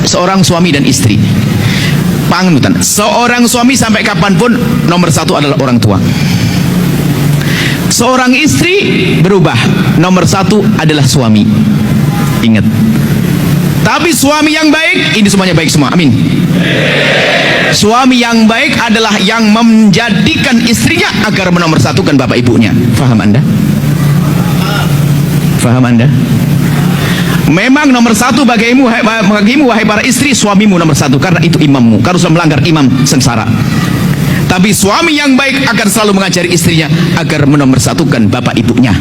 Seorang suami dan istri, panutan seorang suami sampai kapanpun nomor satu adalah orang tua. Seorang istri berubah, nomor satu adalah suami. Ingat, tapi suami yang baik, ini semuanya baik semua, amin. Suami yang baik adalah yang menjadikan istrinya agar menomorsatukan bapak ibunya. Faham Anda? Faham Anda? Memang nomor satu bagimu wahai para istri, suamimu nomor satu, karena itu imammu. Kalau sudah melanggar imam, sengsara. Tapi suami yang baik akan selalu mengajari istrinya agar menomorsatukan bapak ibunya.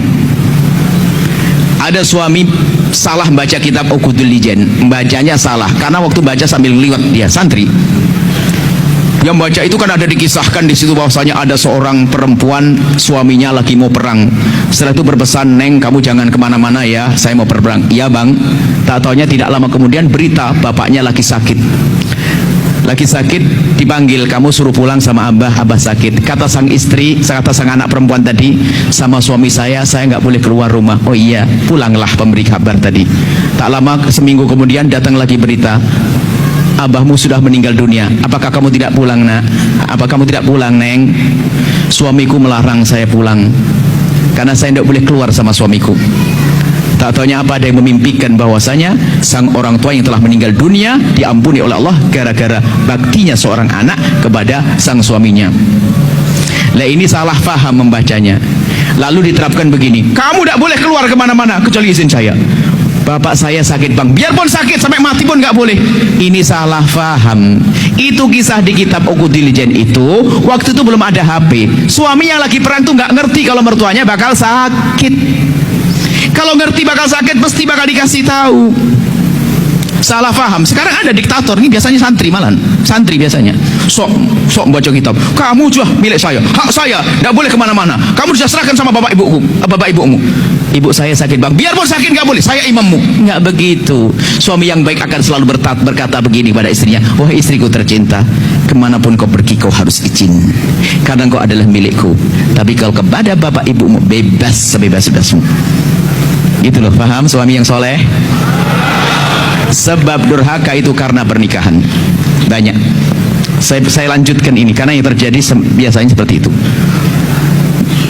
Ada suami salah baca kitab Uqudul Lijan, bacanya salah karena waktu baca sambil liwat dia santri. Yang baca itu kan ada dikisahkan di situ bahwasanya ada seorang perempuan, suaminya lagi mau perang. Setelah itu berpesan, "Neng, kamu jangan kemana-mana ya, saya mau perang." "Iya bang." Tak taunya tidak lama kemudian berita bapaknya lagi sakit. Lagi sakit, dipanggil, "Kamu suruh pulang sama abah sakit." Kata sang istri, kata sang anak perempuan tadi, "Sama suami saya nggak boleh keluar rumah." "Oh iya, pulanglah," pemberi kabar tadi. Tak lama, seminggu kemudian datang lagi berita, "Abahmu sudah meninggal dunia. Apakah kamu tidak pulang, nak?" "Apa kamu tidak pulang, Neng?" "Suamiku melarang saya pulang karena saya tidak boleh keluar sama suamiku." Tak taunya apa, ada yang memimpikan bahwasanya sang orang tua yang telah meninggal dunia diampuni oleh Allah gara-gara baktinya seorang anak kepada sang suaminya. Lah ini salah faham membacanya. Lalu diterapkan begini, "Kamu tidak boleh keluar kemana-mana kecuali izin saya." "Bapak saya sakit bang." "Biarpun sakit sampai mati pun nggak boleh." Ini salah faham. Itu kisah di kitab Uqudul Lijan itu, waktu itu belum ada HP. Suami yang lagi perang tuh nggak ngerti kalau mertuanya bakal sakit. Kalau ngerti bakal sakit, pasti bakal dikasih tahu. Salah faham. Sekarang ada diktator, ini biasanya santri malan. Santri biasanya sok baca kitab. "Kamu juga milik saya, hak saya, tidak boleh kemana-mana. Kamu sudah serahkan sama bapak ibumu." "Ibu saya sakit bang." "Biarpun sakit nggak boleh, saya imammu." Nggak begitu. Suami yang baik akan selalu berkata begini pada istrinya, "Wahai istriku tercinta, kemanapun kau pergi kau harus izin, karena kau adalah milikku. Tapi kalau kepada bapak ibumu, bebas sebebas-bebasmu." Gitu loh, paham suami yang soleh? Sebab durhaka itu karena pernikahan banyak. Saya lanjutkan ini karena yang terjadi biasanya seperti itu.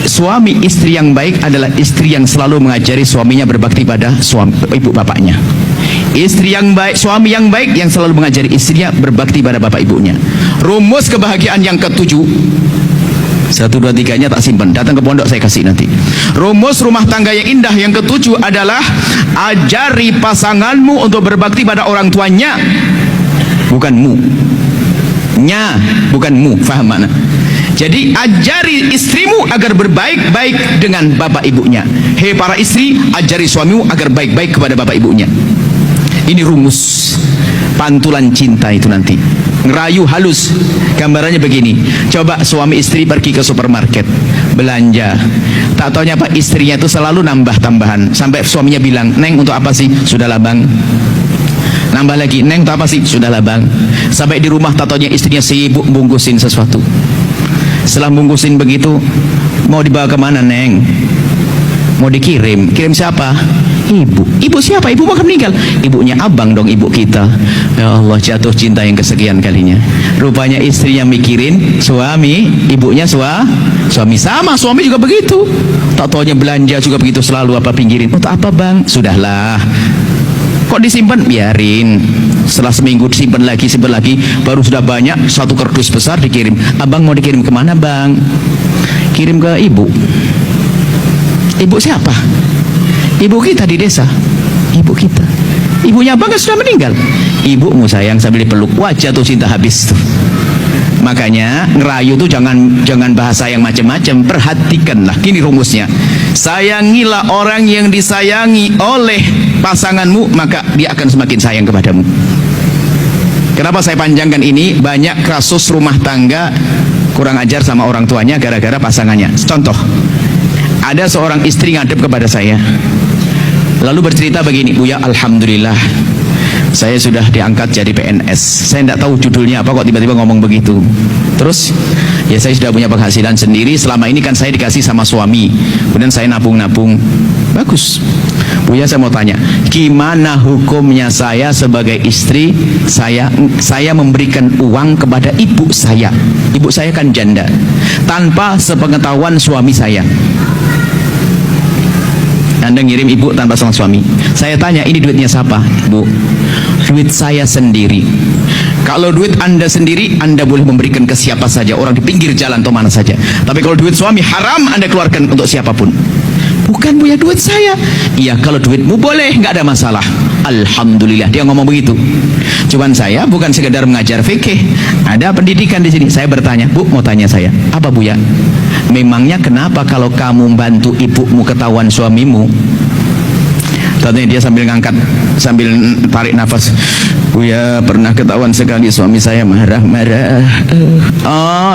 Suami istri yang baik adalah istri yang selalu mengajari suaminya berbakti pada ibu bapaknya. Istri yang baik, suami yang baik yang selalu mengajari istrinya berbakti pada bapak ibunya. Rumus kebahagiaan yang ketujuh, 1, 2, 3-nya tak simpan, datang ke pondok saya kasih nanti. Rumus rumah tangga yang indah yang ketujuh adalah ajari pasanganmu untuk berbakti pada orang tuanya, bukan mu. Nya, bukan mu, faham mana? Jadi ajari istrimu agar berbaik-baik dengan bapak ibunya. Hei para istri, ajari suamimu agar baik-baik kepada bapak ibunya. Ini rumus pantulan cinta itu nanti. Ngerayu halus. Gambarannya begini, coba suami istri pergi ke supermarket belanja, tak taunya apa, istrinya itu selalu nambah tambahan sampai suaminya bilang, "Neng, untuk apa sih?" "Sudahlah bang." Nambah lagi, "Neng, untuk apa sih?" "Sudahlah bang." Sampai di rumah tak taunya istrinya sibuk bungkusin sesuatu. Setelah bungkusin begitu, "Mau dibawa kemana, Neng?" "Mau dikirim." "Kirim siapa?" "Ibu." "Ibu siapa?" "Ibu bakal meninggal." "Ibunya abang dong, ibu kita." Ya Allah, jatuh cinta yang kesekian kalinya. Rupanya istrinya mikirin suami, ibunya suami. Sama suami juga begitu. Tak taunya belanja juga begitu, selalu apa pinggirin. "Untuk apa bang?" "Sudahlah." "Kok disimpan?" "Biarin." Setelah seminggu disimpan lagi, baru sudah banyak, satu kardus besar dikirim. "Abang mau dikirim kemana bang?" "Kirim ke ibu." "Ibu siapa?" "Ibu kita di desa." "Ibu kita." "Ibunya abang kan sudah meninggal." "Ibumu sayang," sambil dipeluk. Wah, jatuh cinta habis tuh. Makanya ngerayu tuh jangan bahasa yang macam-macam, perhatikanlah. Gini rumusnya, sayangilah orang yang disayangi oleh pasanganmu, maka dia akan semakin sayang kepadamu. Kenapa saya panjangkan ini? Banyak kasus rumah tangga kurang ajar sama orang tuanya gara-gara pasangannya. Contoh, ada seorang istri ngadep kepada saya, lalu bercerita begini, "Buya, alhamdulillah saya sudah diangkat jadi PNS." Saya tidak tahu judulnya apa, kok tiba-tiba ngomong begitu. Terus, "Ya saya sudah punya penghasilan sendiri, selama ini kan saya dikasih sama suami, kemudian saya nabung-nabung." Bagus. Buya, saya mau tanya, gimana hukumnya saya sebagai istri? Saya memberikan uang kepada ibu saya. Ibu saya kan janda, tanpa sepengetahuan suami saya. Anda ngirim ibu tanpa sama suami. Saya tanya, ini duitnya siapa? Bu, duit saya sendiri. Kalau duit Anda sendiri, Anda boleh memberikan ke siapa saja, orang di pinggir jalan atau mana saja. Tapi kalau duit suami, haram Anda keluarkan untuk siapapun. Bukan, Buya, duit saya. Iya, kalau duitmu boleh, nggak ada masalah. Alhamdulillah, dia ngomong begitu. Cuman saya bukan sekedar mengajar fikih, ada pendidikan di sini. Saya bertanya, Bu, mau tanya saya, apa Buya? Memangnya kenapa kalau kamu bantu ibumu ketahuan suamimu? Tadi dia sambil ngangkat, sambil tarik nafas. Buya, pernah ketahuan sekali suami saya marah-marah.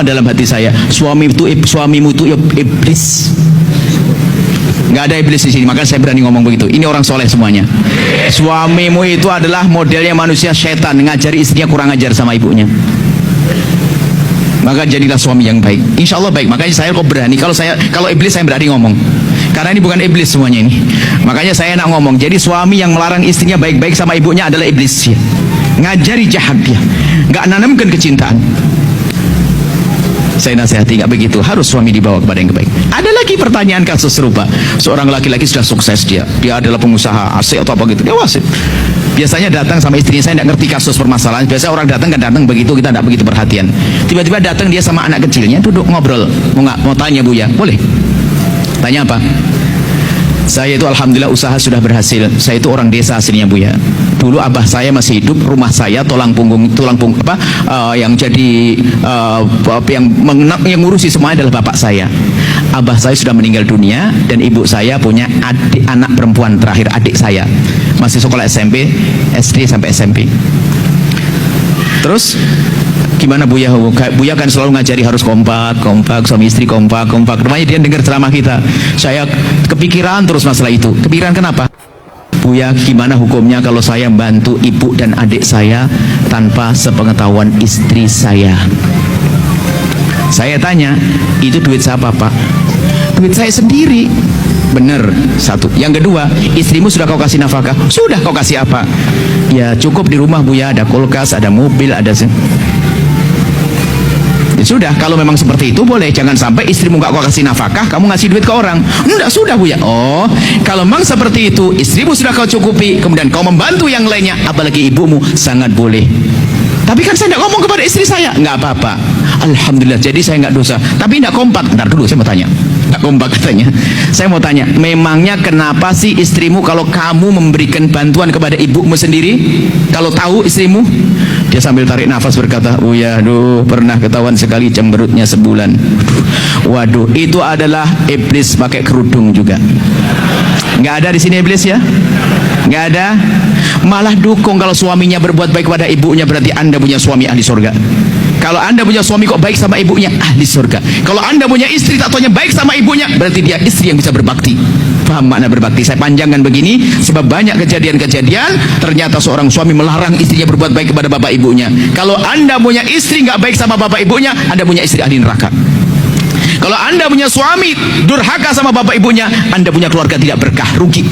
Dalam hati saya, suamimu itu iblis. Nggak ada iblis di sini, maka saya berani ngomong begitu. Ini orang soleh semuanya. Suamimu itu adalah modelnya manusia setan, ngajari istrinya kurang ajar sama ibunya. Maka jadilah suami yang baik. Insya Allah baik. Makanya saya kok berani. Kalau iblis saya berani ngomong. Karena ini bukan iblis semuanya ini. Makanya saya nak ngomong. Jadi suami yang melarang istrinya baik-baik sama ibunya adalah iblis ya. Ngajari jahat dia. Nggak nanamkan kecintaan. Saya nasihati nggak begitu, harus suami dibawa kepada yang baik. Ada lagi pertanyaan kasus serupa, seorang laki-laki sudah sukses, dia adalah pengusaha AC atau apa gitu, dia wasit. Biasanya datang sama istrinya, saya nggak ngerti kasus permasalahan. Biasa orang datang kan datang begitu, kita nggak begitu perhatian. Tiba-tiba datang dia sama anak kecilnya, duduk ngobrol, mau tanya Buya, boleh? Tanya apa? Saya itu alhamdulillah usaha sudah berhasil. Saya itu orang desa aslinya Buya. Dulu abah saya masih hidup, rumah saya tulang punggung yang jadi yang ngurusi semuanya adalah bapak saya. Abah saya sudah meninggal dunia dan ibu saya punya anak perempuan terakhir, adik saya. Masih sekolah SMP, SD sampai SMP. Terus gimana Buya? Buya kan selalu ngajari harus kompak, suami istri kompak. Rupanya dia dengar ceramah kita. Saya kepikiran terus masalah itu. Kepikiran kenapa? Buya, gimana hukumnya kalau saya bantu ibu dan adik saya tanpa sepengetahuan istri saya? Saya tanya, itu duit siapa Pak? Duit saya sendiri. Benar, satu. Yang kedua, istrimu sudah kau kasih nafkah? Sudah. Kau kasih apa? Ya cukup di rumah Buya, ada kulkas, ada mobil, ada sudah. Kalau memang seperti itu boleh. Jangan sampai istrimu nggak kau kasih nafkah, kamu ngasih duit ke orang. Enggak, sudah Buya. Oh, kalau memang seperti itu, istrimu sudah kau cukupi, kemudian kau membantu yang lainnya, apalagi ibumu, sangat boleh. Tapi kan saya tidak ngomong kepada istri saya. Nggak apa-apa, alhamdulillah. Jadi saya nggak dosa. Tapi nggak kompak. Ntar dulu saya mau tanya. Nggak kompak katanya. Saya mau tanya, memangnya kenapa sih istrimu kalau kamu memberikan bantuan kepada ibumu sendiri, kalau tahu istrimu? Dia sambil tarik nafas berkata, Buya, pernah ketahuan sekali cemberutnya sebulan. Waduh, itu adalah iblis pakai kerudung juga. Nggak ada di sini iblis ya? Nggak ada. Malah dukung kalau suaminya berbuat baik kepada ibunya, berarti Anda punya suami ahli surga. Kalau Anda punya suami kok baik sama ibunya, ahli surga. Kalau Anda punya istri tak taunya baik sama ibunya, berarti dia istri yang bisa berbakti. Paham makna berbakti? Saya panjangkan begini sebab banyak kejadian-kejadian ternyata seorang suami melarang istrinya berbuat baik kepada bapak ibunya. Kalau Anda punya istri nggak baik sama bapak ibunya, Anda punya istri ahli neraka. Kalau Anda punya suami durhaka sama bapak ibunya, Anda punya keluarga tidak berkah, rugi.